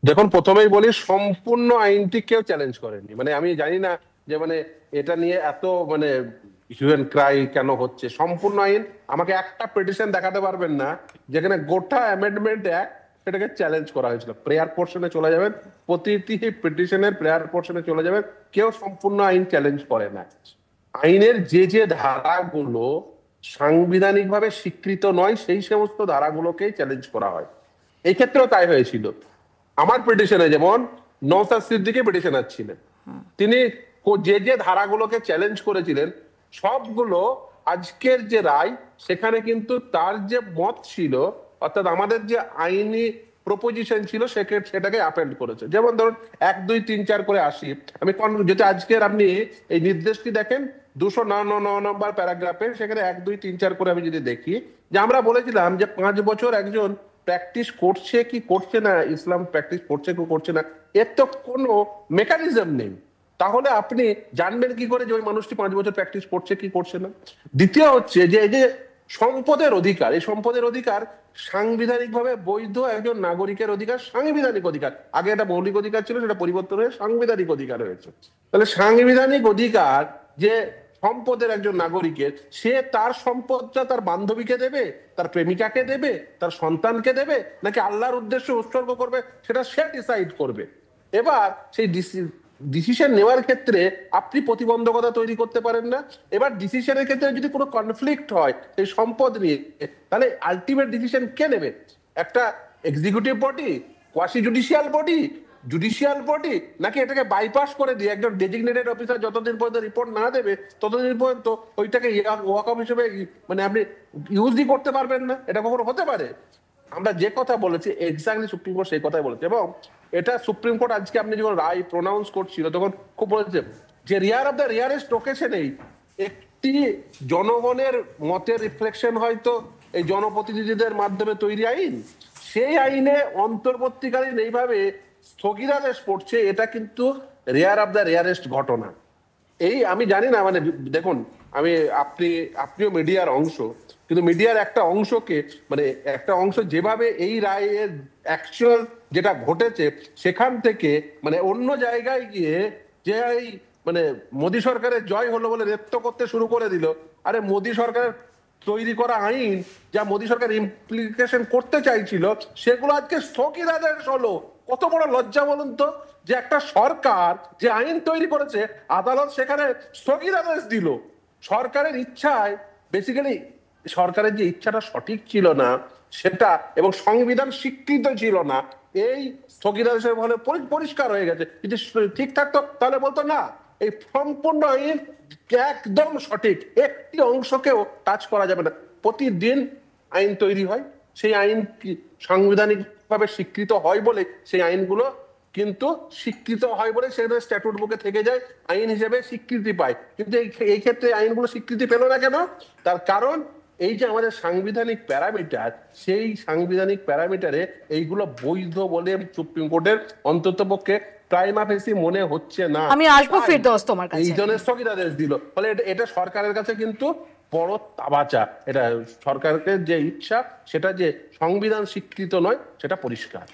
দেখুন, প্রথমেই বলি সম্পূর্ণ আইনটি কেউ চ্যালেঞ্জ করেনি। মানে আমি জানি না যে মানে এটা নিয়ে এত মানে হিউম্যান ক্রাই কেন হচ্ছে। সম্পূর্ণ আইন আমাকে একটা পিটিশন দেখাতে পারবেন না যেখানে গোটা অ্যামেন্ডমেন্ট অ্যাক্ট সেটাকে চ্যালেঞ্জ করা হয়েছিল। প্রেয়ার পোর্শনে চলে যাবেন, প্রতিটি পিটিশনের প্রেয়ার পোর্শনে চলে যাবেন, কেউ সম্পূর্ণ আইন চ্যালেঞ্জ করে না। আইনের যে যে ধারাগুলো সাংবিধানিকভাবে স্বীকৃত নয় সেই সমস্ত ধারাগুলোকেই চ্যালেঞ্জ করা হয়। এই ক্ষেত্রেও তাই হয়েছিল। আমার পিটিশনে যেমন নওশাদ সিদ্দিকী পিটিশনার ছিলেন, তিনি যে যে ধারাগুলোকে চ্যালেঞ্জ করেছিলেন সবগুলো আজকের যে রায় সেখানে কিন্তু তার যে মত ছিল, অর্থাৎ আমাদের যে আইনি প্রপোজিশন ছিল সেটাকে অ্যাপেন্ড করেছে। যেমন ধরুন 1, 2, 3, 4 করে আসি আমি, যেটা আজকের আপনি এই নির্দেশটি দেখেন 209 নম্বর প্যারাগ্রাফে, সেখানে 1, 2, 3, 4 করে আমি যদি দেখি যে আমরা বলেছিলাম যে 5 বছর একজন প্র্যাকটিস করছে কি করছে না, ইসলাম প্র্যাকটিস করছে কি করছে না, এর তো কোনো মেকানিজম নেই। তাহলে আপনি জানবেন কি করে যে ওই মানুষটি 5 বছর প্র্যাকটিস করছে কি করছে না? দ্বিতীয় হচ্ছে যে এই যে সম্পদের অধিকার, এই সম্পদের অধিকার সাংবিধানিক ভাবে বৈধ একজন নাগরিকের অধিকার, সাংবিধানিক অধিকার। আগে এটা মৌলিক অধিকার ছিল, সেটা পরিবর্তন হয়ে সাংবিধানিক অধিকার হয়েছে। তাহলে সাংবিধানিক অধিকার যে সম্পদের একজন নাগরিকের, সে তার সম্পদটা তার বান্ধবীকে দেবে, তার প্রেমিকাকে দেবে, তার সন্তানকে দেবে, নাকি আল্লাহর উদ্দেশ্যে উৎসর্গ করবে, সেটা সে ডিসাইড করবে। এবার সেই ডিসিশন নেওয়ার ক্ষেত্রে আপনি প্রতিবন্ধকতা তৈরি করতে পারেন না। এবার ডিসিশনের ক্ষেত্রে যদি কোনো কনফ্লিক্ট হয় সেই সম্পদ নিয়ে, তাহলে আলটিমেট ডিসিশন কে নেবে? একটা executive body, quasi judicial body, judicial body, নাকি এটাকে বাইপাস করে দিয়ে একজন ডেজিগনেটেড অফিসার যতদিন পর্যন্ত রিপোর্ট না দেবে ততদিন পর্যন্ত ওইটাকে ওয়াকআপ হিসেবে মানে আপনি ইউজই করতে পারবেন না? এটা কখনো হতে পারে? আমরা যে কথা বলেছি এক্স্যাক্টলি সুপ্রিম কোর্ট সেই কথাই বলেছে। এবং এটা সুপ্রিম কোর্ট আজকে আপনি যখন রায় প্রোনাউন্স করছিল তখন খুব বলেছে যে রিয়ার অফ দ্য রিয়ারেস্ট ওকেশনেই একটি জনগণের মতের রিফ্লেকশন হয়তো এই জনপ্রতিনিধিদের মাধ্যমে তৈরি আইন, সেই আইনে অন্তর্বর্তীকালীন এইভাবে স্থগিতাদেশ পড়ছে, এটা কিন্তু রেয়ার অফ দ্য রেয়ারেস্ট ঘটনা। এই আমি জানি না, মানে দেখুন, আমি আপনিও মিডিয়ার অংশ, কিন্তু মিডিয়ার একটা অংশকে মানে একটা অংশ যেভাবে এই রায়ের অ্যাকচুয়াল যেটা ঘটেছে সেখান থেকে মানে অন্য জায়গায় গিয়ে যে এই মানে মোদী সরকারের জয় হলো বলে নৃত্য করতে শুরু করে দিল। আরে মোদী সরকারের তৈরি করা আইন যা মোদী সরকার ইমপ্লিকেশন করতে চাইছিল সেগুলো আজকে স্থগিতাদেশ হলো। কত বড় লজ্জা বলুন তো, যে একটা সরকার যে আইন তৈরি করেছে আদালত সেখানে স্থগিতাদেশ দিল সরকারের ইচ্ছায়। বেসিক্যালি সরকারের যে ইচ্ছাটা সঠিক ছিল না সেটা, এবং সংবিধান স্বীকৃত ছিল না, এই স্থগিতাদেশের ফলে পরিষ্কার হয়ে গেছে। যদি ঠিক থাকতো তাহলে বলতো না এই সম্পূর্ণ আইন একদম সঠিক, একটি অংশকেও টাচ করা যাবে না। প্রতিদিন আইন তৈরি হয়, সেই আইন সাংবিধানিক ভাবে স্বীকৃত হয় বলে সেই আইনগুলো কিন্তু স্বীকৃত হয় বলে সেটা স্ট্যাটুট বুকে থেকে যায়, আইন হিসেবে স্বীকৃতি পায়। কিন্তু এই ক্ষেত্রে আইনগুলো স্বীকৃতি পেল না কেন? তার কারণ এই যে আমাদের সাংবিধানিক প্যারামিটার, সেই সাংবিধানিক প্যারামিটারে এইগুলো বৈধ বলে সুপ্রিম কোর্টের অন্তত পক্ষে প্রাইমা ফেসি মনে হচ্ছে না। আমি আসবো ফিরদৌস তোমার কাছে। এই জন্য স্থগিতাদেশ দিল, ফলে এটা সরকারের কাছে কিন্তু বড় তাবাচা। এটা সরকারের যে ইচ্ছা সেটা যে সংবিধান স্বীকৃত নয় সেটা পরিষ্কার।